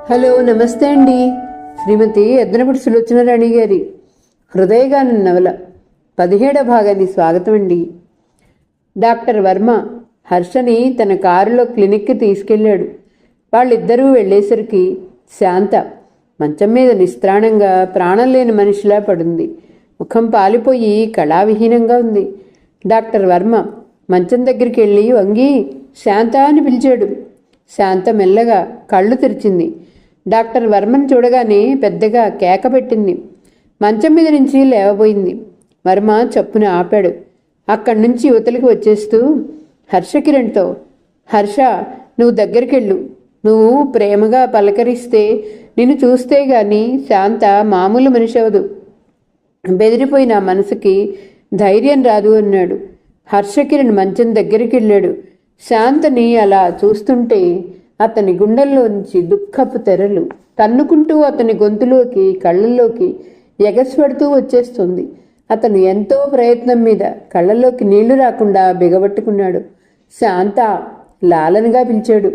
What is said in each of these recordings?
Hello, నమస్తే అండి. శ్రీమతి ఎద్దనపూడి సులోచనారాణి గారి హృదయగానం నవల 17వ భాగాన్ని స్వాగతం అండి. డాక్టర్ వర్మ హర్షని తన కారులో క్లినిక్కి తీసుకెళ్ళాడు. వాళ్ళిద్దరూ వెళ్ళేసరికి శాంత మంచం మీద నిస్త్రాణంగా ప్రాణం లేని మనిషిలా పడుంది. ముఖం పాలిపోయి కళావిహీనంగా ఉంది. డాక్టర్ వర్మ మంచం దగ్గరికి వెళ్ళి వంగి శాంత అని పిలిచాడు. శాంత మెల్లగా కళ్ళు తెరిచింది. డాక్టర్ వర్మను చూడగానే పెద్దగా కేక పెట్టింది. మంచం మీద నుంచి లేవబోయింది. వర్మ చప్పున ఆపాడు. అక్కడి నుంచి యువతలకి వచ్చేస్తూ హర్షకిరణ్తో, హర్ష, నువ్వు దగ్గరికెళ్ళు. నువ్వు ప్రేమగా పలకరిస్తే, నిన్ను చూస్తే గాని శాంత మామూలు మనిషి అవదు. బెదిరిపోయిన మనసుకి ధైర్యం రాదు అన్నాడు. హర్షకిరణ్ మంచం దగ్గరికి వెళ్ళాడు. శాంతని అలా చూస్తుంటే అతని గుండెల్లోంచి దుఃఖపు తెరలు తన్నుకుంటూ అతని గొంతులోకి కళ్ళల్లోకి ఎగసిపడుతూ వచ్చేస్తుంది. అతను ఎంతో ప్రయత్నం మీద కళ్ళల్లోకి నీళ్లు రాకుండా బిగబట్టుకున్నాడు. శాంత, లాలనగా పిలిచాడు.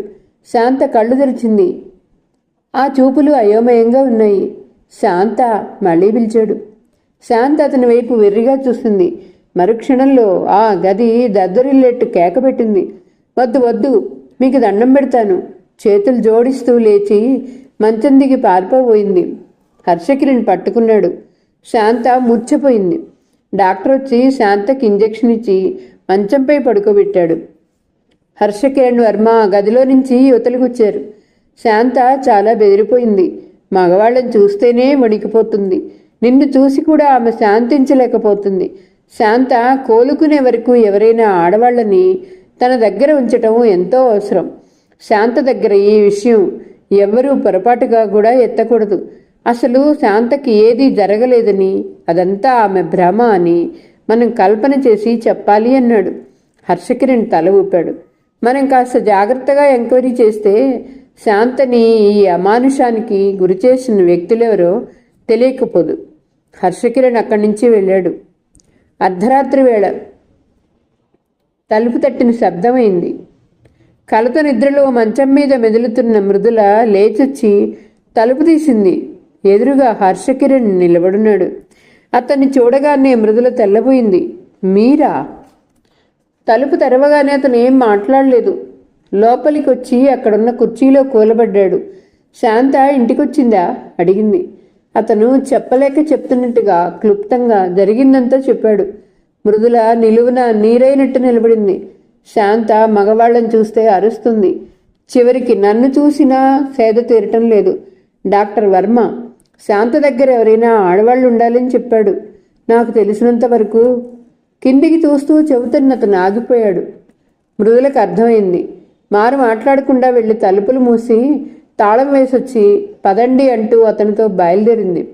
శాంత కళ్ళు తెరిచింది. ఆ చూపులు అయోమయంగా ఉన్నాయి. శాంత మళ్ళీ పిలిచాడు. శాంత అతని వైపు వెర్రిగా చూస్తుంది. మరుక్షణంలో ఆ గది దద్దరిల్లేట్టు కేక పెట్టింది. వద్దు వద్దు, మీకు దండం పెడతాను. చేతులు జోడిస్తూ లేచి మంచం దిగి పారిపోబోయింది. హర్షకిరణ్ పట్టుకున్నాడు. శాంత మూర్ఛపోయింది. డాక్టర్ వచ్చి శాంతకి ఇంజెక్షన్ ఇచ్చి మంచంపై పడుకోబెట్టాడు. హర్షకిరణ్ వర్మ గదిలో నుంచి యువతలకొచ్చారు. శాంత చాలా బెదిరిపోయింది. మగవాళ్ళని చూస్తేనే వణికిపోతుంది. నిన్ను చూసి కూడా ఆమె శాంతించలేకపోతుంది. శాంత కోలుకునే వరకు ఎవరైనా ఆడవాళ్ళని తన దగ్గర ఉంచటం ఎంతో అవసరం. శాంత దగ్గర ఈ విషయం ఎవ్వరూ పొరపాటుగా కూడా ఎత్తకూడదు. అసలు శాంతకి ఏదీ జరగలేదని, అదంతా ఆమె భ్రమ అని మనం కల్పన చేసి చెప్పాలి అన్నాడు. హర్షకిరణ్ తల ఊపాడు. మనం కాస్త జాగ్రత్తగా ఎంక్వైరీ చేస్తే శాంతని ఈ అమానుషానికి గురిచేసిన వ్యక్తులెవరో తెలియకపోదు. హర్షకిరణ్ అక్కడి నుంచి వెళ్ళాడు. అర్ధరాత్రి వేళ తలుపు తట్టిన శబ్దమైంది. కలత నిద్రలో మంచం మీద మెదులుతున్న మృదుల లేచొచ్చి తలుపు తీసింది. ఎదురుగా హర్షకిరణ్ నిలబడున్నాడు. అతన్ని చూడగానే మృదుల తెల్లబోయింది. మీరా? తలుపు తెరవగానే అతను ఏం మాట్లాడలేదు. లోపలికి వచ్చి అక్కడున్న కుర్చీలో కూలబడ్డాడు. శాంత ఇంటికొచ్చిందా అడిగింది. అతను చెప్పలేక చెప్తున్నట్టుగా క్లుప్తంగా జరిగిందంతా చెప్పాడు. మృదుల నిలువున నీరైనట్టు నిలబడింది. శాంత మగవాళ్ళని చూస్తే అరుస్తుంది. చివరికి నన్ను చూసినా సేద తీరటం లేదు. డాక్టర్ వర్మ శాంత దగ్గర ఎవరైనా ఆడవాళ్ళు ఉండాలని చెప్పాడు. నాకు తెలిసినంత వరకు కిందికి చూస్తూ చెబుతున్న అతను ఆగిపోయాడు. మృదులకు అర్థమైంది. మారు మాట్లాడకుండా వెళ్ళి తలుపులు మూసి తాళం వేసొచ్చి పదండి అంటూ అతనితో బయలుదేరింది.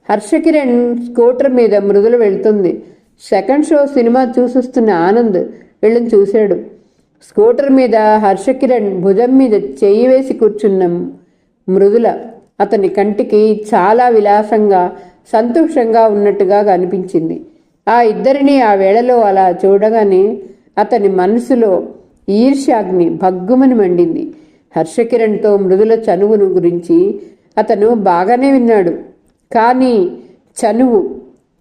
హర్షకిరణ్ స్కూటర్ మీద మృదుల వెళ్తుంది. సెకండ్ షో సినిమా చూసొస్తున్న ఆనంద్ వీళ్ళని చూశాడు. స్కూటర్ మీద హర్షకిరణ్ భుజం మీద చెయ్యి వేసి కూర్చున్న మృదుల అతని కంటికి చాలా విలాసంగా సంతోషంగా ఉన్నట్టుగా కనిపించింది. ఆ ఇద్దరిని ఆ వేళలో అలా చూడగానే అతని మనసులో ఈర్ష్యాగ్ని భగ్గుమని మండింది. హర్షకిరణ్తో మృదుల చనువును గురించి అతను బాగానే విన్నాడు. కానీ చనువు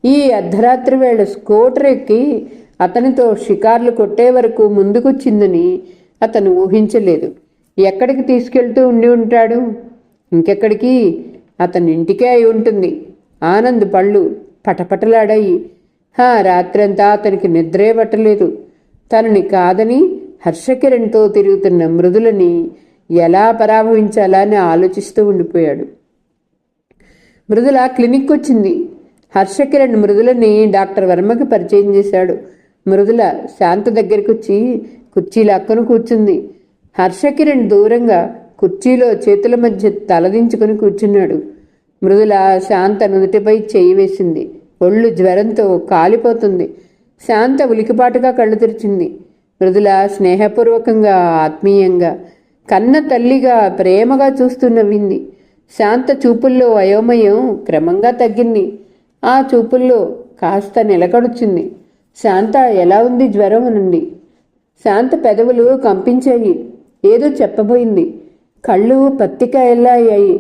ఈ అర్ధరాత్రి వేళ స్కూటర్ ఎక్కి అతనితో షికార్లు కొట్టే వరకు ముందుకొచ్చిందని అతను ఊహించలేదు. ఎక్కడికి తీసుకెళ్తూ ఉండి ఉంటాడు? ఇంకెక్కడికి? అతని ఇంటికే అయి ఉంటుంది. ఆనంద్ పళ్ళు పటపటలాడాయి. రాత్రంతా అతనికి నిద్రే పట్టలేదు. తనని కాదని హర్షకిరణ్తో తిరుగుతున్న మృదులని ఎలా పరాభవించాలా అని ఆలోచిస్తూ ఉండిపోయాడు. మృదుల క్లినిక్ వచ్చింది. హర్షకిరణ్ మృదులని డాక్టర్ వర్మకి పరిచయం చేశాడు. మృదుల శాంత దగ్గరికి వచ్చి కుర్చీలో అక్కను కూర్చుంది. హర్షకిరణ్ దూరంగా కుర్చీలో చేతుల మధ్య తలదించుకుని కూర్చున్నాడు. మృదుల శాంత నుదుటిపై చేయి వేసింది. ఒళ్ళు జ్వరంతో కాలిపోతుంది. శాంత ఉలికిపాటుగా కళ్ళు తెరిచింది. మృదుల స్నేహపూర్వకంగా ఆత్మీయంగా కన్న తల్లిగా ప్రేమగా చూస్తూ నవ్వింది. శాంత చూపుల్లో అయోమయం క్రమంగా తగ్గింది. ఆ చూపుల్లో కాస్త నిలకడొచ్చింది. శాంత, ఎలా ఉంది జ్వరం అనండి. శాంత పెదవులు కంపించాయి. ఏదో చెప్పబోయింది. కళ్ళు పత్తికాయల్లా అయ్యాయి.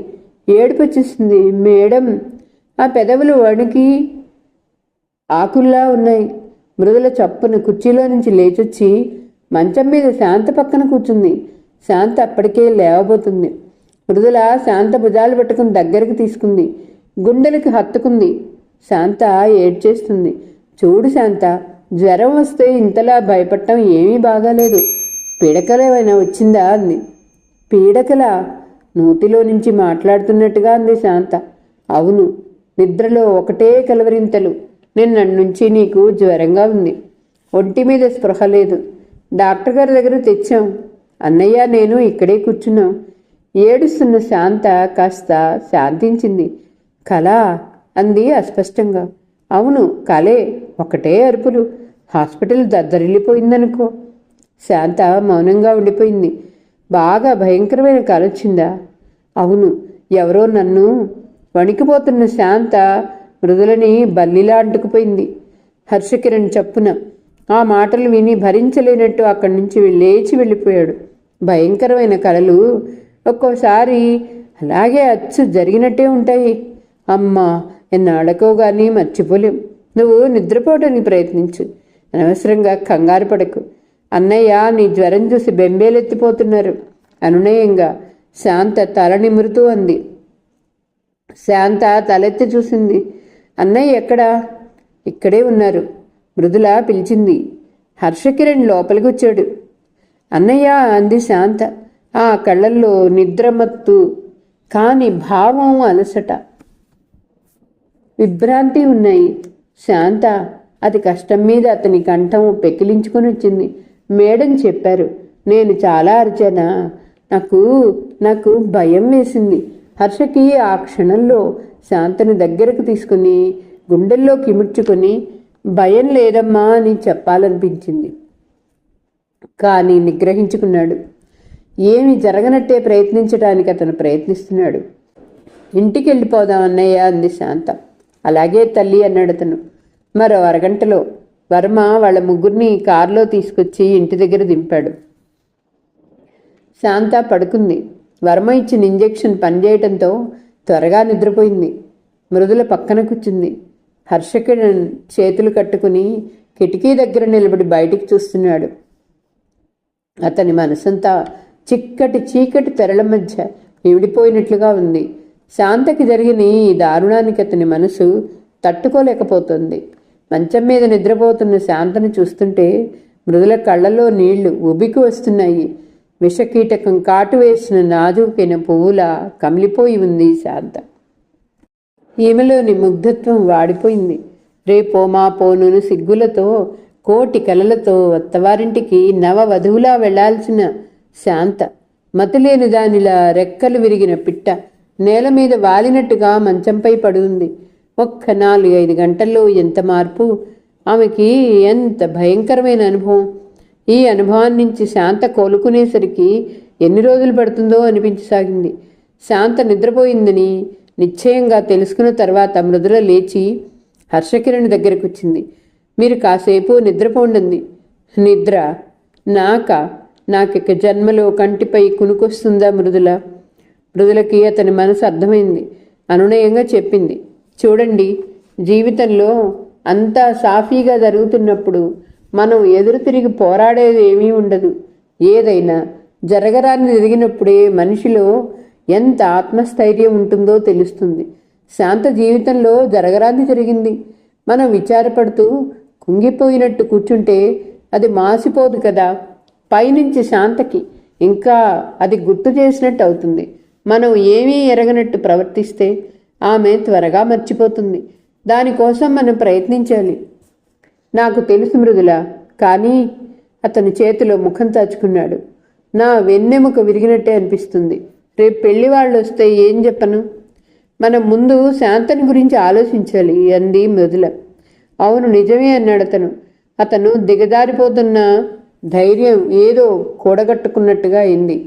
ఏడుపు వచ్చేసింది. మేడం, ఆ పెదవులు వణికి ఆకుల్లా ఉన్నాయి. మృదుల చప్పున కుర్చీలో నుంచి లేచొచ్చి మంచం మీద శాంత పక్కన కూర్చుంది. శాంత అప్పటికే లేవబోతుంది. మృదుల శాంత భుజాలు పట్టుకుని దగ్గరికి తీసుకుంది. గుండెలకి హత్తుకుంది. శాంత ఏడ్చేస్తుంది. చూడు శాంత, జ్వరం వస్తే ఇంతలా భయపడటం ఏమీ బాగాలేదు. పీడకలేమైనా వచ్చిందా అంది. పీడకలా? నోటిలో నుంచి మాట్లాడుతున్నట్టుగా అంది శాంత. అవును, నిద్రలో ఒకటే కలవరింతలు. నిన్నుంచి నీకు జ్వరంగా ఉంది. ఒంటి మీద స్పృహ లేదు. డాక్టర్ గారి దగ్గర తెచ్చాం. అన్నయ్య నేను ఇక్కడే కూర్చున్నాం. ఏడుస్తున్న శాంత కాస్త శాంతించింది. కళ అంది అస్పష్టంగా. అవును, కలే. ఒకటే అరుపులు. హాస్పిటల్ దద్దరిల్లిపోయిందనుకో. శాంత మౌనంగా ఉండిపోయింది. బాగా భయంకరమైన కల వచ్చిందా? అవును, ఎవరో నన్ను. వణికిపోతున్న శాంత మృదులని బల్లిలా అంటుకుపోయింది. హర్షకిరణ్ చప్పున ఆ మాటలు విని భరించలేనట్టు అక్కడి నుంచి లేచి వెళ్ళిపోయాడు. భయంకరమైన కలలు ఒక్కోసారి అలాగే అచ్చు జరిగినట్టే ఉంటాయి. అమ్మా, ఎన్నాళ్ళకో గానీ మర్చిపోలేం. నువ్వు నిద్రపోవడానికి ప్రయత్నించు. అనవసరంగా కంగారు పడకు. అన్నయ్య నీ జ్వరం చూసి బెంబేలెత్తిపోతున్నారు అనునయంగా శాంత తల నిమురుతూ అంది. శాంత తలెత్తి చూసింది. అన్నయ్య ఎక్కడా? ఇక్కడే ఉన్నారు. మృదుల పిలిచింది. హర్షకిరణ్ లోపలికి వచ్చాడు. అన్నయ్య అంది శాంత. ఆ కళ్ళల్లో నిద్రమత్తు కాని భావం, అలసట, విభ్రాంతి ఉన్నాయి. శాంత అతి కష్టం మీద అతని కంఠం పెకిలించుకొని వచ్చింది. మేడం చెప్పారు. నేను చాలా అరిచానా? నాకు భయం వేసింది. హర్షకి ఆ క్షణంలో శాంతని దగ్గరకు తీసుకుని గుండెల్లో కిముడ్చుకొని భయం లేదమ్మా అని చెప్పాలనిపించింది. కానీ నిగ్రహించుకున్నాడు. ఏమి జరగనట్టే ప్రయత్నించడానికి అతను ప్రయత్నిస్తున్నాడు. ఇంటికి వెళ్ళిపోదాం అన్నయ్య అంది శాంత. అలాగే తల్లి అన్నాడు అతను. మరో అరగంటలో వర్మ వాళ్ళ ముగ్గురిని కారులో తీసుకొచ్చి ఇంటి దగ్గర దింపాడు. శాంత పడుకుంది. వర్మ ఇచ్చిన ఇంజెక్షన్ పనిచేయటంతో త్వరగా నిద్రపోయింది. మృదుల పక్కన కూర్చుంది. హర్షకిరణ్ చేతులు కట్టుకుని కిటికీ దగ్గర నిలబడి బయటికి చూస్తున్నాడు. అతని మనసంతా చిక్కటి చీకటి తెరల మధ్య నివిడిపోయినట్లుగా ఉంది. శాంతకి జరిగిన ఈ దారుణానికి అతని మనసు తట్టుకోలేకపోతుంది. మంచం మీద నిద్రపోతున్న శాంతను చూస్తుంటే మృదుల కళ్ళలో నీళ్లు ఉబికి వస్తున్నాయి. విషకీటకం కాటు వేసిన నాజూకైన పువ్వులా కమిలిపోయి ఉంది శాంత. ఈమెలోని ముగ్ధత్వం వాడిపోయింది. రేపో మాపోను సిగ్గులతో కోటి కలలతో అత్తవారింటికి నవ వధువులా వెళ్లాల్సిన శాంత మతిలేని దానిలా రెక్కలు విరిగిన పిట్ట నేల మీద వాలినట్టుగా మంచంపై పడుంది. ఒక్క 4-5 గంటల్లో ఎంత మార్పు! ఆమెకి ఎంత భయంకరమైన అనుభవం! ఈ అనుభవం నుంచి శాంత కోలుకునేసరికి ఎన్ని రోజులు పడుతుందో అనిపించసాగింది. శాంత నిద్రపోయిందని నిశ్చయంగా తెలుసుకున్న తర్వాత మృదుల లేచి హర్షకిరణ్ దగ్గరకు వచ్చింది. మీరు కాసేపు నిద్రపోండి. నిద్ర నాకిక జన్మలో కంటిపై కునుకొస్తుందా మృదులకి అతని మనసు అర్థమైంది. అనునయంగా చెప్పింది. చూడండి, జీవితంలో అంతా సాఫీగా జరుగుతున్నప్పుడు మనం ఎదురు తిరిగి పోరాడేది ఏమీ ఉండదు. ఏదైనా జరగరాని జరిగినప్పుడే మనిషిలో ఎంత ఆత్మస్థైర్యం ఉంటుందో తెలుస్తుంది. శాంత జీవితంలో జరగరాని జరిగింది. మనం విచారపడుతూ కుంగిపోయినట్టు కూర్చుంటే అది మాసిపోదు కదా. పైనుంచి శాంతకి ఇంకా అది గుర్తు చేసినట్టు అవుతుంది. మనం ఏమీ ఎరగనట్టు ప్రవర్తిస్తే ఆమె త్వరగా మర్చిపోతుంది. దానికోసం మనం ప్రయత్నించాలి. నాకు తెలుసు మృదుల, కానీ అతని చేతిలో ముఖం దాచుకున్నాడు. నా వెన్నెముక విరిగినట్టే అనిపిస్తుంది. రేపు పెళ్లి వాళ్ళు వస్తే ఏం చెప్పను? మనం ముందు శాంతని గురించి ఆలోచించాలి అంది మృదుల. అవును, నిజమే అన్నాడు అతను దిగజారిపోతున్న ధైర్యం ఏదో కూడగట్టుకున్నట్టుగా అయింది.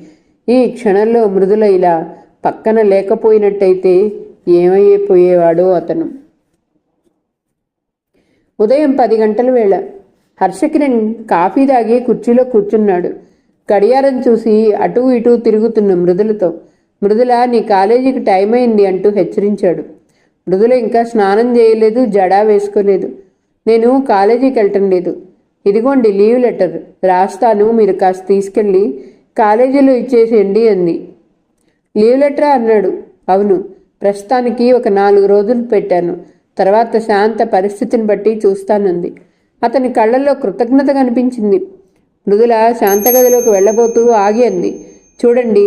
ఈ క్షణంలో మృదుల ఇలా పక్కన లేకపోయినట్టయితే ఏమైపోయేవాడో అతను. ఉదయం 10 గంటల వేళ. హర్షకిరణ్ కాఫీ తాగి కుర్చీలో కూర్చున్నాడు. గడియారం చూసి అటూ ఇటూ తిరుగుతున్న మృదులతో, మృదుల, నీ కాలేజీకి టైం అయింది అంటూ హెచ్చరించాడు. మృదుల ఇంకా స్నానం చేయలేదు, జడా వేసుకోలేదు. నేను కాలేజీకి వెళ్ళటం లేదు. ఇదిగోండి లీవ్ లెటర్ రాస్తాను, మీరు కాస్త తీసుకెళ్ళి కాలేజీలో ఇచ్చేసేయండి అంది. లీవ్ లెటరా అన్నాడు. అవును, ప్రస్తుతానికి ఒక 4 రోజులు పెట్టాను, తర్వాత శాంత పరిస్థితిని బట్టి చూస్తానంది. అతని కళ్ళల్లో కృతజ్ఞత కనిపించింది. మృదుల శాంత గదిలోకి వెళ్ళబోతూ ఆగి అంది. చూడండి,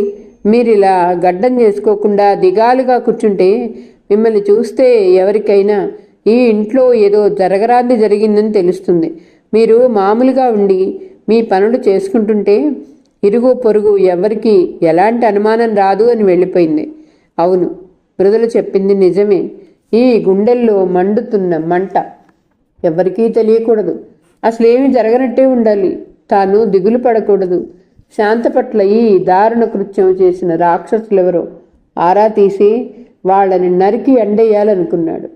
మీరిలా గడ్డం చేసుకోకుండా దిగాలుగా కూర్చుంటే మిమ్మల్ని చూస్తే ఎవరికైనా ఈ ఇంట్లో ఏదో జరగరాంది జరిగిందని తెలుస్తుంది. మీరు మామూలుగా ఉండి మీ పనులు చేసుకుంటుంటే ఇరుగు పొరుగు ఎవరికి ఎలాంటి అనుమానం రాదు అని వెళ్ళిపోయింది. అవును, మృదుల చెప్పింది నిజమే. ఈ గుండెల్లో మండుతున్న మంట ఎవరికీ తెలియకూడదు. అసలేమీ జరగనట్టే ఉండాలి. తాను దిగులు పడకూడదు. శాంత పట్ల ఈ దారుణ కృత్యం చేసిన రాక్షసులెవరో ఆరా తీసి వాళ్ళని నరికి ఎండేయాలనుకున్నాడు.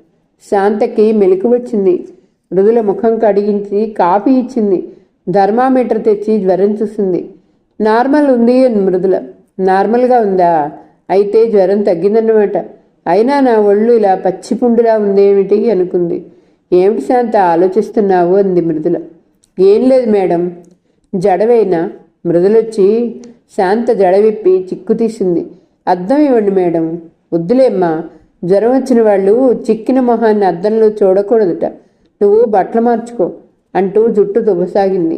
శాంతకి మెలకు వచ్చింది. మృదుల ముఖం కడిగించి కాఫీ ఇచ్చింది. థర్మామీటర్ తెచ్చి జ్వరం చూసింది. నార్మల్ ఉంది అని మృదుల. నార్మల్గా ఉందా? అయితే జ్వరం తగ్గిందన్నమాట. అయినా నా ఒళ్ళు ఇలా పచ్చిపుండులా ఉందేమిటి అనుకుంది. ఏమిటి శాంత ఆలోచిస్తున్నావు అంది మృదుల. ఏం లేదు మేడం. జడవేనా? మృదులొచ్చి శాంత జడవిప్పి చిక్కు తీసింది. అద్దం ఇవ్వండి మేడం. వద్దులేమ్మా, జ్వరం వచ్చిన వాళ్ళు చిక్కిన మొహాన్ని అద్దంలో చూడకూడదుట. నువ్వు బట్టలు మార్చుకో అంటూ జుట్టు దువ్వసాగింది.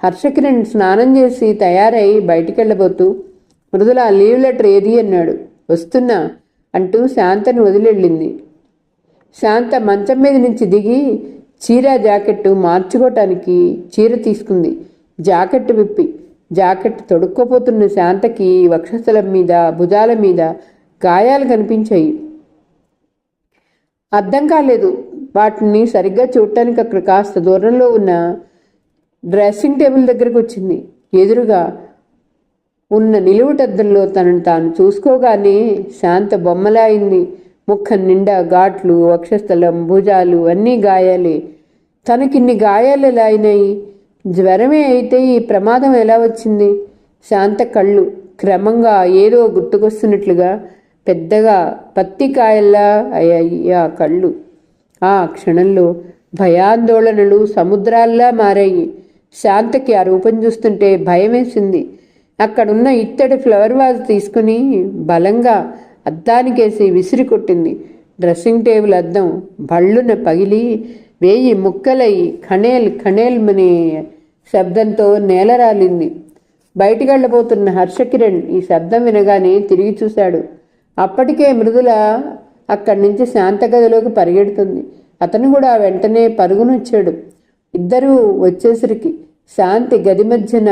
హర్షకిరణ్ స్నానం చేసి తయారై బయటికెళ్ళబోతూ, మృదుల లీవ్ లెటర్ ఏది అన్నాడు. వస్తున్నా అంటూ శాంతను వదిలెళ్ళింది. శాంత మంచం మీద నుంచి దిగి చీర జాకెట్టు మార్చుకోవటానికి చీర తీసుకుంది. జాకెట్టు విప్పి జాకెట్ తొడుక్కోపోతున్న శాంతకి వక్షస్థలం మీద, భుజాల మీద గాయాలు కనిపించాయి. అర్థం కాలేదు. వాటిని సరిగ్గా చూడటానికి అక్కడ కాస్త దూరంలో ఉన్న డ్రెస్సింగ్ టేబుల్ దగ్గరకు వచ్చింది. ఎదురుగా ఉన్న నిలువుటద్దంలో తనను తాను చూసుకోగానే శాంత బొమ్మలా అయింది. ముఖం నిండా ఘాట్లు, వక్షస్థలం, భుజాలు అన్నీ గాయాలే. తనకిన్ని గాయాలు ఎలా అయినాయి? జ్వరమే అయితే ఈ ప్రమాదం ఎలా వచ్చింది? శాంత కళ్ళు క్రమంగా ఏదో గుర్తుకొస్తున్నట్లుగా పెద్దగా పత్తికాయల్లా అయ్యాయి ఆ కళ్ళు. ఆ క్షణంలో భయాందోళనలు సముద్రాల్లా మారాయి. శాంతకి ఆ రూపం చూస్తుంటే భయం వేసింది. అక్కడున్న ఇత్తడి ఫ్లవర్ వాజ్ తీసుకుని బలంగా అద్దానికేసి విసిరి కొట్టింది. డ్రెస్సింగ్ టేబుల్ అద్దం భళ్ళున పగిలి 1000 ముక్కలయ్యి ఖణేల్ ఖణేల్ మనే శబ్దంతో నేల రాలింది. బయటికెళ్ళబోతున్న హర్షకిరణ్ ఈ శబ్దం వినగానే తిరిగి చూశాడు. అప్పటికే మృదుల అక్కడి నుంచి శాంత గదిలోకి పరిగెడుతుంది. అతను కూడా వెంటనే పరుగునొచ్చాడు. ఇద్దరూ వచ్చేసరికి శాంతి గది మధ్యన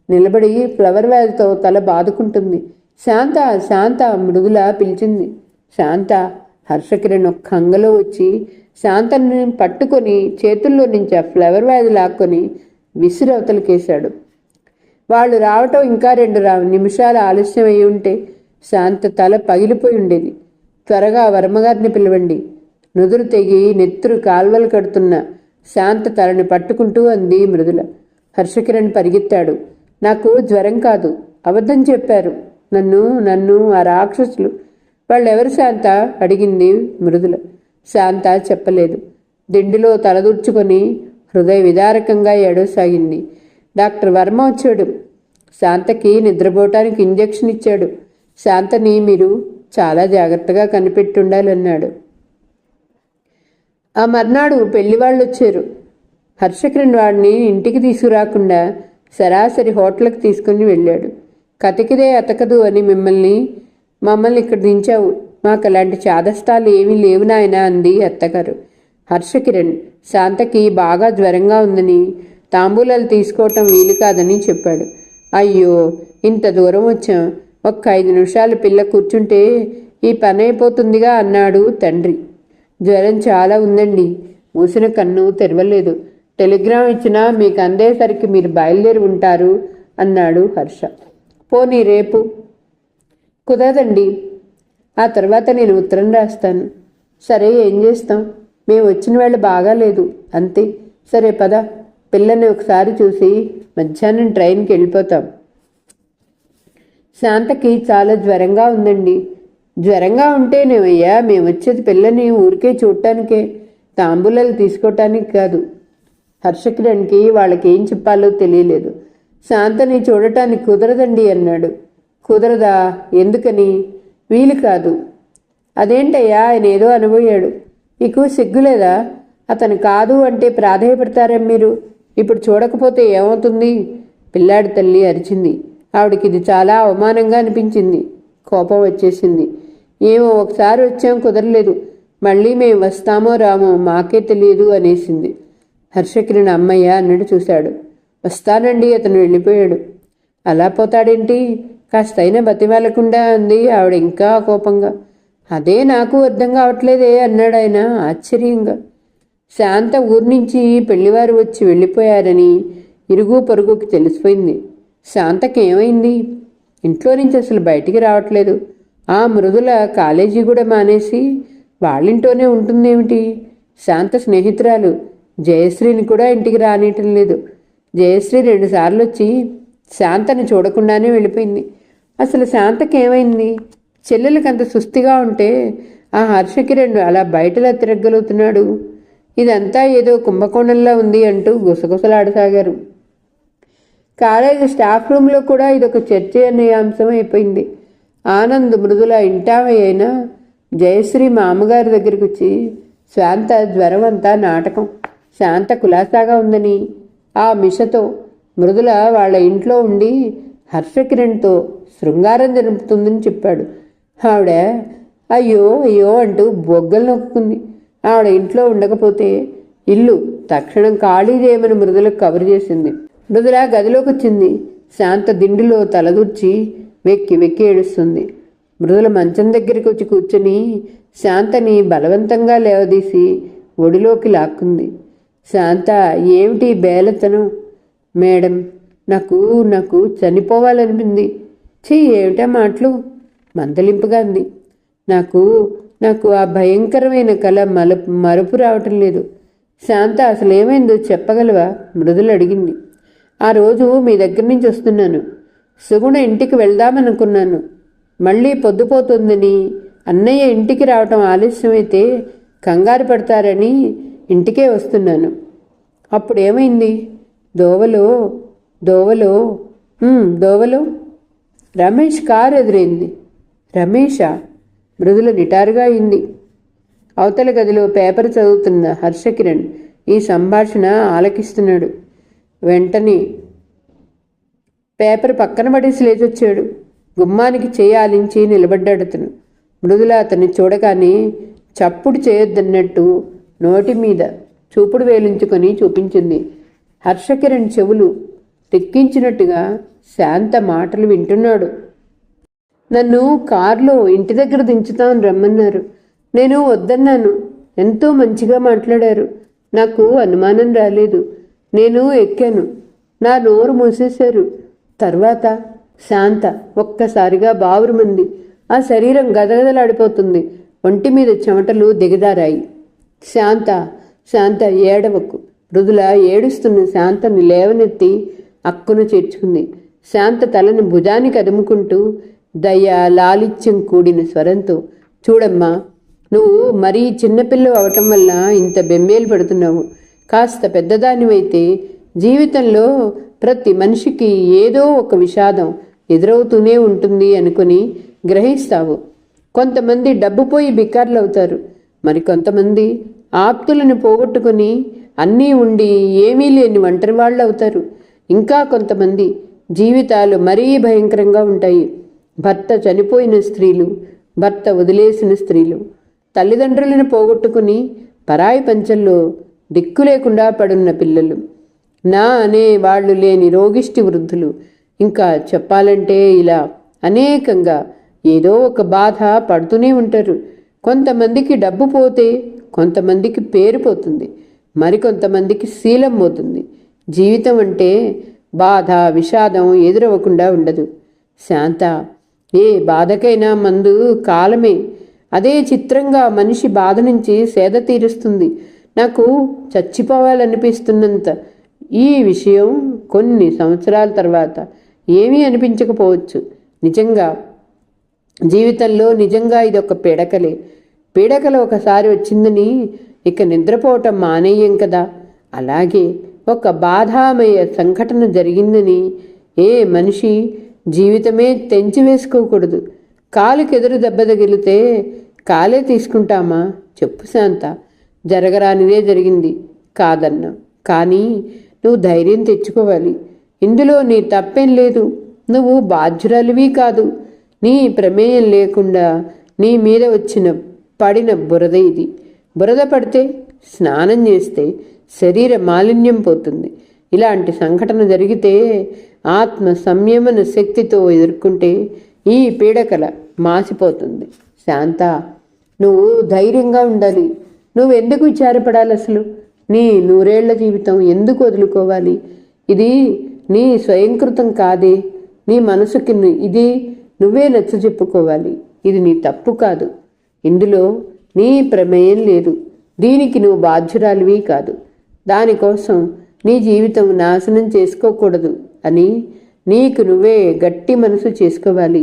నిలబడి ఫ్లవర్ వ్యాజ్తో తల బాదుకుంటుంది. శాంత, శాంత మృదుల పిలిచింది. శాంత. హర్షకిరణ్ ఒక్క అంగలో వచ్చి శాంతని పట్టుకొని చేతుల్లో నుంచి ఆ ఫ్లవర్ వ్యాజ్ లాక్కొని విసిరవతలకేశాడు. వాళ్ళు రావటం ఇంకా 2 నిమిషాలు ఆలస్యం అయి ఉంటే శాంత తల పగిలిపోయి ఉండేది. త్వరగా వర్మగారిని పిలవండి. నుదురు తెగి నెత్తురు కాల్వలు కడుతున్న శాంత తలని పట్టుకుంటూ అంది మృదుల. హర్షకిరణ్ పరిగెత్తాడు. నాకు జ్వరం కాదు, అబద్ధం చెప్పారు. నన్ను ఆ రాక్షసులు. వాళ్ళెవరు శాంత అడిగింది మృదుల. శాంత చెప్పలేదు. దిండులో తలదూర్చుకొని హృదయ విదారకంగా ఏడవసాగింది. డాక్టర్ వర్మ వచ్చాడు. శాంతకి నిద్రపోవటానికి ఇంజెక్షన్ ఇచ్చాడు. శాంతని మీరు చాలా జాగ్రత్తగా కనిపెట్టుండాలన్నాడు. ఆ మర్నాడు పెళ్లివాళ్ళు వచ్చారు. హర్షకిరణ్ వాడిని ఇంటికి తీసుకురాకుండా సరాసరి హోటల్కి తీసుకుని వెళ్ళాడు. కతికిదే అతకదు అని మమ్మల్ని ఇక్కడ దించావు. మాకు అలాంటి చాదస్తాలు ఏమీ లేవు నాయనా అంది అత్తగారు. హర్షకిరణ్ శాంతకి బాగా జ్వరంగా ఉందని తాంబూలాలు తీసుకోవటం వీలు కాదని చెప్పాడు. అయ్యో, ఇంత దూరం వచ్చాం, ఒక్క 5 నిమిషాలు పిల్ల కూర్చుంటే ఈ పని అయిపోతుందిగా అన్నాడు తండ్రి. జ్వరం చాలా ఉందండి. మూసిన కన్ను తెరవలేదు. టెలిగ్రామ్ ఇచ్చినా మీకు అందేసరికి మీరు బయలుదేరి ఉంటారు అన్నాడు హర్ష. పోనీ రేపు? కుదరదండి. ఆ తర్వాత నేను ఉత్తరం రాస్తాను. సరే, ఏం చేస్తాం? మేము వచ్చిన వేళ బాగాలేదు అంతే. సరే పద, పిల్లని ఒకసారి చూసి మధ్యాహ్నం ట్రైన్కి వెళ్ళిపోతాం. శాంతకి చాలా జ్వరంగా ఉందండి. జ్వరంగా ఉంటేనేమయ్యా మేము వచ్చేది పిల్లని ఊరికే చూడటానికే, తాంబూలాలు తీసుకోవటానికి కాదు. హర్షకిరణ్కి వాళ్ళకేం చెప్పాలో తెలియలేదు. శాంతని చూడటానికి కుదరదండి అన్నాడు. కుదరదా? ఎందుకని? వీలు కాదు. అదేంటయ్యా, ఆయన ఏదో అనబోయాడు. మీకు సిగ్గులేదా? అతను కాదు అంటే ప్రాధేయపడతారా మీరు? ఇప్పుడు చూడకపోతే ఏమవుతుంది? పిల్లాడి తల్లి అరిచింది. ఆవిడకి ఇది చాలా అవమానంగా అనిపించింది. కోపం వచ్చేసింది. ఏమో, ఒకసారి వచ్చాం, కుదరలేదు. మళ్ళీ మేము వస్తామో రామో మాకే తెలియదు అనేసింది. హర్షకిరణ్ అమ్మయ్య అన్నట్టు చూశాడు. వస్తానండి, అతను వెళ్ళిపోయాడు. అలా పోతాడేంటి? కాస్తైనా బతిమాలకుండా అంది ఆవిడ ఇంకా కోపంగా. అదే నాకు అర్థం కావట్లేదే అన్నాడు ఆయన ఆశ్చర్యంగా. శాంత ఊరి నుంచి పెళ్లివారు వచ్చి వెళ్ళిపోయారని ఇరుగు పొరుగుకి తెలిసిపోయింది. శాంతకి ఏమైంది? ఇంట్లో నుంచి అసలు బయటికి రావట్లేదు. ఆ మృదుల కాలేజీ కూడా మానేసి వాళ్ళింట్లోనే ఉంటుందేమిటి? శాంత స్నేహితురాలు జయశ్రీని కూడా ఇంటికి రానియటం లేదు. జయశ్రీ 2 సార్లు వచ్చి శాంతని చూడకుండానే వెళ్ళిపోయింది. అసలు శాంతకి ఏమైంది? చెల్లెలకి అంత సుస్థిగా ఉంటే ఆ హర్షకిరణ్ అలా బయటలా తిరగలుగుతున్నాడు. ఇదంతా ఏదో కుంభకోణంలా ఉంది అంటూ గుసగుసలాడసాగారు. కాలేజీ స్టాఫ్ రూమ్లో కూడా ఇదొక చర్చనీయాంశం అయిపోయింది. ఆనంద్ మృదుల ఇంటామే అయినా జయశ్రీ మా అమ్మగారి దగ్గరికి వచ్చి శాంత జ్వరం అంతా నాటకం, శాంత కులాసాగా ఉందని ఆ మిషతో మృదుల వాళ్ళ ఇంట్లో ఉండి హర్షకిరణ్తో శృంగారం జరుపుతుందని చెప్పాడు. ఆవిడ అయ్యో అయ్యో అంటూ బొగ్గలు నొక్కుంది. ఆవిడ ఇంట్లో ఉండకపోతే ఇల్లు తక్షణం ఖాళీ చేయమని మృదులకు కబురు చేసింది. మృదుల గదిలోకి వచ్చింది. శాంత దిండులో తలదూర్చి వెక్కి వెక్కి ఏడుస్తుంది. మృదుల మంచం దగ్గరికి వచ్చి కూర్చుని శాంతని బలవంతంగా లేవదీసి ఒడిలోకి లాక్కుంది. శాంత, ఏమిటి బేలతనం? మేడం, నాకు చనిపోవాలనిపింది. ఏమిటా మాటలు? మందలింపుగా అంది. నాకు ఆ భయంకరమైన కళ మరుపు రావటం లేదు. శాంత, అసలు ఏమైందో చెప్పగలవా? మృదులు అడిగింది. ఆ రోజు మీ దగ్గర నుంచి వస్తున్నాను. సుగుణ ఇంటికి వెళ్దామనుకున్నాను. మళ్ళీ పొద్దుపోతుందని అన్నయ్య ఇంటికి రావటం ఆలస్యమైతే కంగారు పడతారని ఇంటికే వస్తున్నాను. అప్పుడేమైంది? దోవలో రమేష్ కారు ఎదురైంది. రమేషా? మృదుల నిటారుగా అయింది. అవతల గదిలో పేపర్ చదువుతున్న హర్షకిరణ్ ఈ సంభాషణ ఆలకిస్తున్నాడు. వెంటనే పేపర్ పక్కన పడేసి లేచొచ్చాడు. గుమ్మానికి చేయాలించి నిలబడ్డాడు అతను. మృదుల అతన్ని చూడగానే చప్పుడు చేయొద్దన్నట్టు నోటి మీద చూపుడు వేలించుకొని చూపించింది. హర్షకిరణ్ చెవులు తెక్కించినట్టుగా శాంత మాటలు వింటున్నాడు. నన్ను కారులో ఇంటి దగ్గర దించుతామని రమ్మన్నారు. నేను వద్దన్నాను. ఎంతో మంచిగా మాట్లాడారు. నాకు అనుమానం రాలేదు. నేను ఎక్కాను. నా నోరు మూసేశారు. తర్వాత శాంత ఒక్కసారిగా బావురుమంది. ఆ శరీరం గదగదలాడిపోతుంది. ఒంటి మీద చెమటలు దిగదారాయి. శాంత ఏడవకు. మృదుల ఏడుస్తున్న శాంతని లేవనెత్తి అక్కున చేర్చుకుంది. శాంత తలని భుజానికి అదుముకుంటూ దయ లాలిత్యం కూడిన స్వరంతో, చూడమ్మా, నువ్వు మరీ చిన్నపిల్ల అవటం వల్ల ఇంత బెమ్మేలు పడుతున్నావు. కాస్త పెద్దదానివైతే జీవితంలో ప్రతి మనిషికి ఏదో ఒక విషాదం ఎదురవుతూనే ఉంటుంది అనుకుని గ్రహిస్తావు. కొంతమంది డబ్బు పోయి బికార్లు అవుతారు. మరికొంతమంది ఆప్తులను పోగొట్టుకుని అన్నీ ఉండి ఏమీ లేని ఒంటరి వాళ్ళు అవుతారు. ఇంకా కొంతమంది జీవితాలు మరీ భయంకరంగా ఉంటాయి. భర్త చనిపోయిన స్త్రీలు, భర్త వదిలేసిన స్త్రీలు, తల్లిదండ్రులను పోగొట్టుకుని పరాయి పంచల్లో దిక్కు లేకుండా పడున్న పిల్లలు, నా అనే వాళ్ళు లేని రోగిష్టి వృద్ధులు, ఇంకా చెప్పాలంటే ఇలా అనేకంగా ఏదో ఒక బాధ పడుతూనే ఉంటారు. కొంతమందికి డబ్బు పోతే కొంతమందికి పేరు పోతుంది, మరికొంతమందికి శీలం పోతుంది. జీవితం అంటే బాధ విషాదం ఎదురవ్వకుండా ఉండదు. శాంత, ఏ బాధకైనా మందు కాలమే. అదే చిత్రంగా మనిషి బాధ నుంచి సేద తీరుస్తుంది. నాకు చచ్చిపోవాలనిపిస్తున్నంత ఈ విషయం కొన్ని సంవత్సరాల తర్వాత ఏమీ అనిపించకపోవచ్చు. నిజంగా జీవితంలో నిజంగా ఇదొక పీడకలే. పీడకల ఒకసారి వచ్చిందని ఇక నిద్రపోవటం మానేయం కదా. అలాగే ఒక బాధామయ సంఘటన జరిగిందని ఏ మనిషి జీవితమే తెంచివేసుకోకూడదు. కాలుకెదురు దెబ్బ తగిలితే కాలే తీసుకుంటామా? చెప్పు శాంత. జరగరానిదే జరిగింది కాదన్నా, కానీ నువ్వు ధైర్యం తెచ్చుకోవాలి. ఇందులో నీ తప్పేం లేదు. నువ్వు బాధ్యురాలివి కాదు. నీ ప్రమేయం లేకుండా నీ మీద పడిన బురద ఇది. బురద పడితే స్నానం చేస్తే శరీర మాలిన్యం పోతుంది. ఇలాంటి సంఘటన జరిగితే ఆత్మ సంయమన శక్తితో ఎదుర్కొంటే ఈ పీడకల మాసిపోతుంది. శాంత, నువ్వు ధైర్యంగా ఉండాలి. నువ్వెందుకు విచారపడాలి? అసలు నీ 100 ఏళ్ల జీవితం ఎందుకు వదులుకోవాలి? ఇది నీ స్వయంకృతం కాదే. నీ మనసుకి ఇది నువ్వే నచ్చ చెప్పుకోవాలి. ఇది నీ తప్పు కాదు. ఇందులో నీ ప్రమేయం లేదు. దీనికి నువ్వు బాధ్యురాలివి కాదు. దానికోసం నీ జీవితం నాశనం చేసుకోకూడదు అని నీకు నువ్వే గట్టి మనసు చేసుకోవాలి.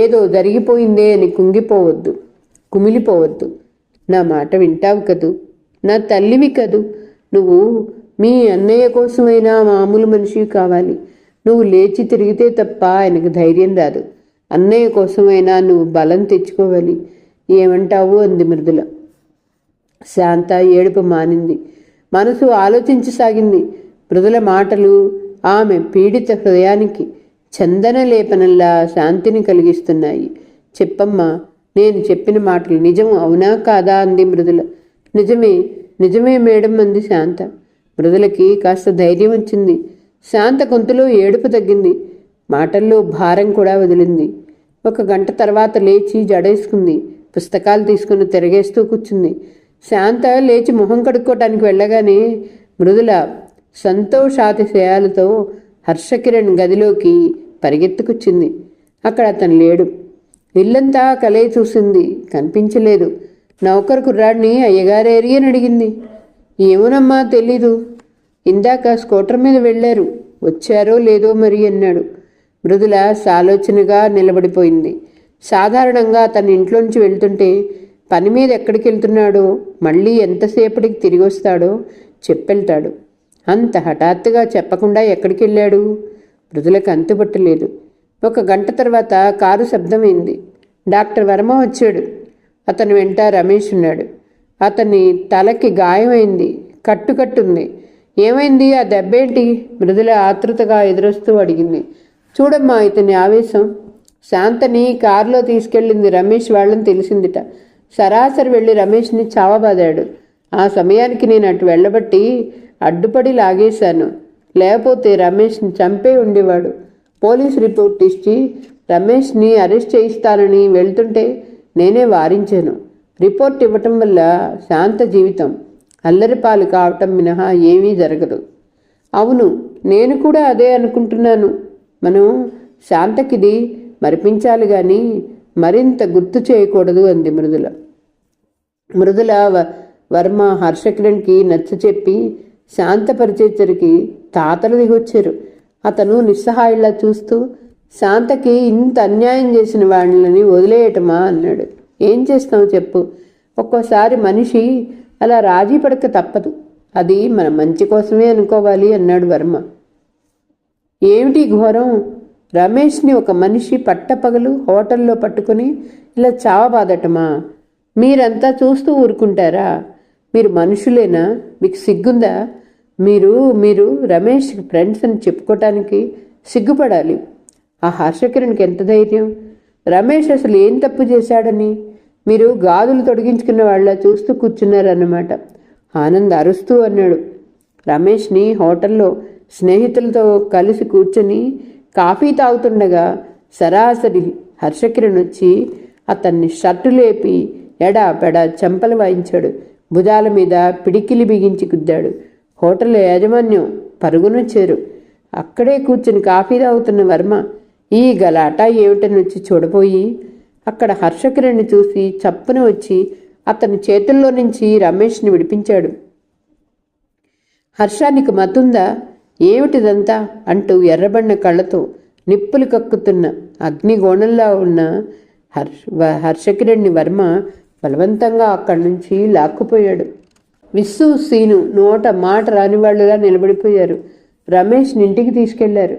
ఏదో జరిగిపోయిందే అని కుంగిపోవద్దు, కుమిలిపోవద్దు. నా మాట వింటావు కదూ? నా తల్లివి కదూ? నువ్వు మీ అన్నయ్య కోసమైనా మామూలు మనిషివి కావాలి. నువ్వు లేచి తిరిగితే తప్ప ఆయనకు ధైర్యం రాదు. అన్నయ్య కోసమైనా నువ్వు బలం తెచ్చుకోవాలి. ఏమంటావు? అంది మృదుల. శాంత ఏడుపు మానింది. మనసు ఆలోచించసాగింది. మృదుల మాటలు ఆమె పీడిత హృదయానికి చందన లేపనల్లా శాంతిని కలిగిస్తున్నాయి. చెప్పమ్మా, నేను చెప్పిన మాటలు నిజం అవునా కాదా? అంది మృదుల. నిజమే, నిజమే మేడం అంది శాంత. మృదులకి కాస్త ధైర్యం వచ్చింది. శాంత గొంతులో ఏడుపు తగ్గింది. మాటల్లో భారం కూడా వదిలింది. 1 గంట తర్వాత లేచి జడేసుకుంది. పుస్తకాలు తీసుకుని తిరగేస్తూ కూర్చుంది. శాంత లేచి మొహం కడుక్కోవటానికి వెళ్ళగానే మృదుల సంతోషాతిశయాలతో హర్షకిరణ్ గదిలోకి పరిగెత్తుకొచ్చింది. అక్కడ అతను లేడు. ఇల్లంతా కలయి చూసింది, కనిపించలేదు. నౌకరు కుర్రాడిని అయ్యగారేరి అని అడిగింది. ఏమోనమ్మా, తెలీదు. ఇందాక స్కూటర్ మీద వెళ్ళారు, వచ్చారో లేదో మరి అన్నాడు. మృదుల సాలోచనగా నిలబడిపోయింది. సాధారణంగా తన ఇంట్లోంచి వెళ్తుంటే పని మీద ఎక్కడికి వెళ్తున్నాడో, మళ్ళీ ఎంతసేపటికి తిరిగి వస్తాడో చెప్పెళ్తాడు. అంత హఠాత్తుగా చెప్పకుండా ఎక్కడికి వెళ్ళాడు? మృదులకు అంతుపట్టలేదు. 1 గంట తర్వాత కారు శబ్దమైంది. డాక్టర్ వర్మ వచ్చాడు. అతని వెంట రమేష్ ఉన్నాడు. అతని తలకి గాయమైంది, కట్టుకట్టుంది. ఏమైంది? ఆ దెబ్బేంటి? మృదుల ఆతృతగా ఎదురొస్తూ అడిగింది. చూడమ్మా ఇతని ఆవేశం. శాంతని కారులో తీసుకెళ్ళింది రమేష్ వాళ్ళని తెలిసిందిట. సరాసరి వెళ్ళి రమేష్ని చావబాదాడు. ఆ సమయానికి నేను అటు వెళ్ళబట్టి అడ్డుపడి లాగేశాను. లేకపోతే రమేష్ని చంపే ఉండేవాడు. పోలీస్ రిపోర్ట్ ఇచ్చి రమేష్ని అరెస్ట్ చేయిస్తానని వెళ్తుంటే నేనే వారించాను. రిపోర్ట్ ఇవ్వటం వల్ల శాంత జీవితం అల్లరిపాలు కావటం మినహా ఏమీ జరగదు. అవును, నేను కూడా అదే అనుకుంటున్నాను. మనం శాంతకిది మరిపించాలి కానీ మరింత గుర్తు చేయకూడదు అంది మృదుల. మృదుల వర్మ హర్షకిరణ్కి నచ్చ చెప్పి శాంతపరిచేసరికి తాతలు దిగొచ్చారు. అతను నిస్సహాయిలా చూస్తూ, శాంతకి ఇంత అన్యాయం చేసిన వాళ్ళని వదిలేయటమా అన్నాడు. ఏం చేస్తావు చెప్పు. ఒక్కోసారి మనిషి అలా రాజీ పడక తప్పదు. అది మన మంచి కోసమే అనుకోవాలి అన్నాడు వర్మ. ఏమిటి ఘోరం? రమేష్ని ఒక మనిషి పట్టపగలు హోటల్లో పట్టుకుని ఇలా చావబాదటమా? మీరంతా చూస్తూ ఊరుకుంటారా? మీరు మనుషులేనా? మీకు సిగ్గుందా? మీరు రమేష్ ఫ్రెండ్స్ అని చెప్పుకోవటానికి సిగ్గుపడాలి. ఆ హర్షకిరణ్కి ఎంత ధైర్యం? రమేష్ అసలు ఏం తప్పు చేశాడని? మీరు గాజులు తొడిగించుకున్న వాళ్ళ చూస్తూ కూర్చున్నారన్నమాట. ఆనంద్ అరుస్తూ అన్నాడు. రమేష్ని హోటల్లో స్నేహితులతో కలిసి కూర్చొని కాఫీ తాగుతుండగా సరాసరి హర్షకిరణ్ వచ్చి అతన్ని షర్టు లేపి ఎడాపెడా చెంపలు వాయించాడు. భుజాల మీద పిడికిలి బిగించి గుద్దాడు. హోటల్ యాజమాన్యం పరుగునొచ్చారు. అక్కడే కూర్చుని కాఫీ తాగుతున్న వర్మ ఈ గలాటా ఏమిటని వచ్చి చూడబోయి అక్కడ హర్షకిరణ్ని చూసి చప్పున వచ్చి అతని చేతుల్లో నుంచి రమేష్ని విడిపించాడు. హర్షానికి మతుందా? ఏమిటిదంతా అంటూ ఎర్రబడిన కళ్ళతో నిప్పులు కక్కుతున్న అగ్నిగోణంలా ఉన్న హర్షకిరణ్ని వర్మ బలవంతంగా అక్కడి నుంచి లాక్కుపోయాడు. విస్సు, సీను నోట మాట రానివాళ్ళులా నిలబడిపోయారు. రమేష్ని ఇంటికి తీసుకెళ్లారు.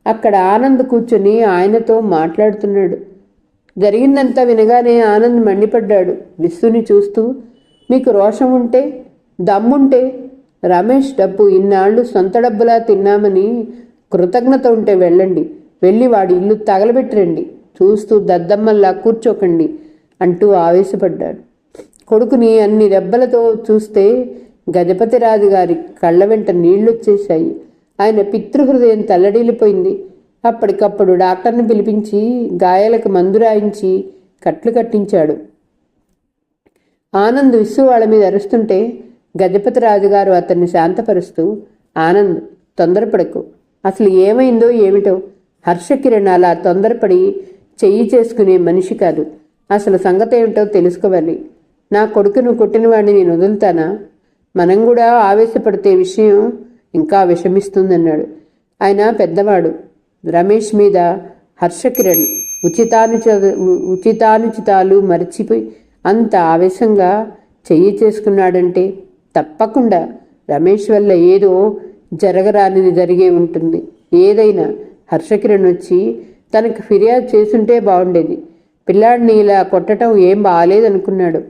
అక్కడ ఆనంద్ కూర్చొని ఆయనతో మాట్లాడుతున్నాడు. జరిగిందంతా వినగానే ఆనంద్ మండిపడ్డాడు విస్సుని చూస్తూ. మీకు రోషం ఉంటే, దమ్ముంటే రమేష్ డబ్బు ఇన్నాళ్ళు సొంత డబ్బులా తిన్నామని కృతజ్ఞత ఉంటే వెళ్ళండి, వెళ్ళి వాడి ఇల్లు తగలబెట్టిరండి, చూస్తూ దద్దమ్మల్లా కూర్చోకండి అంటూ ఆవేశపడ్డాడు. కొడుకుని అన్ని దెబ్బలతో చూస్తే గజపతిరాజు గారి కళ్ళ వెంట నీళ్లొచ్చేశాయి. ఆయన పితృహృదయం తల్లడిల్లిపోయింది. అప్పటికప్పుడు డాక్టర్ని పిలిపించి గాయాలకు మందు రాయించి కట్లు కట్టించాడు. ఆనంద్ విస్సు వాళ్ళ మీద అరుస్తుంటే గజపతిరాజు గారు అతన్ని శాంతపరుస్తూ, ఆనంద్, తొందరపడకు, అసలు ఏమైందో ఏమిటో. హర్షకిరణ్ అలా తొందరపడి చెయ్యి చేసుకునే మనిషి కాదు. అసలు సంగతి ఏమిటో తెలుసుకోవాలి. నా కొడుకును కొట్టిన వాడిని నేను వదులుతానా? మనం కూడా ఆవేశపడితే విషయం ఇంకా విషమిస్తుందన్నాడు. ఆయన పెద్దవాడు. రమేష్ మీద హర్షకిరణ్ ఉచితానుచితాలు మర్చిపోయి అంత ఆవేశంగా చెయ్యి చేసుకున్నాడంటే తప్పకుండా రమేష్ వల్ల ఏదో జరగరానిది జరిగే ఉంటుంది. ఏదైనా హర్షకిరణ్ వచ్చి తనకు ఫిర్యాదు చేసుంటే బాగుండేది. పిల్లాడిని ఇలా కొట్టడం ఏం బాగాలేదనుకున్నాడు.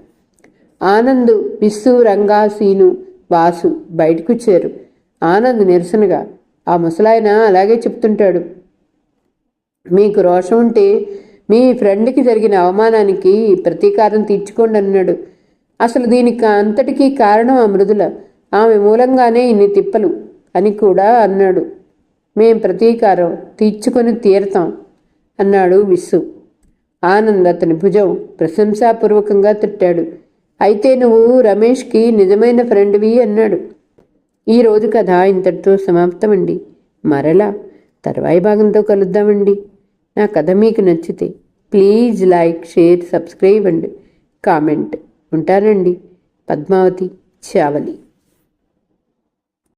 ఆనంద్, విస్సు, రంగా, సీను, వాసు బయటకొచ్చారు. ఆనంద్ నిరసనగా, ఆ ముసలాయన అలాగే చెప్తుంటాడు, మీకు రోషం ఉంటే మీ ఫ్రెండ్కి జరిగిన అవమానానికి ప్రతీకారం తీర్చుకోండి అన్నాడు. అసలు దీనికి అంతటికీ కారణం ఆ మృదుల, ఆమె మూలంగానే ఇన్ని తిప్పలు అని కూడా అన్నాడు. మేం ప్రతీకారం తీర్చుకొని తీరతాం అన్నాడు విస్సు. ఆనంద్ అతని భుజం ప్రశంసాపూర్వకంగా తట్టాడు. అయితే నువ్వు రమేష్కి నిజమైన ఫ్రెండ్వి అన్నాడు. ఈరోజు కథ ఇంతటితో సమాప్తమండి. మరలా తర్వాయి భాగంతో కలుద్దామండి. నా కథ మీకు నచ్చితే please like, share, subscribe and comment. ఉంటానండి. పద్మావతి చావలి.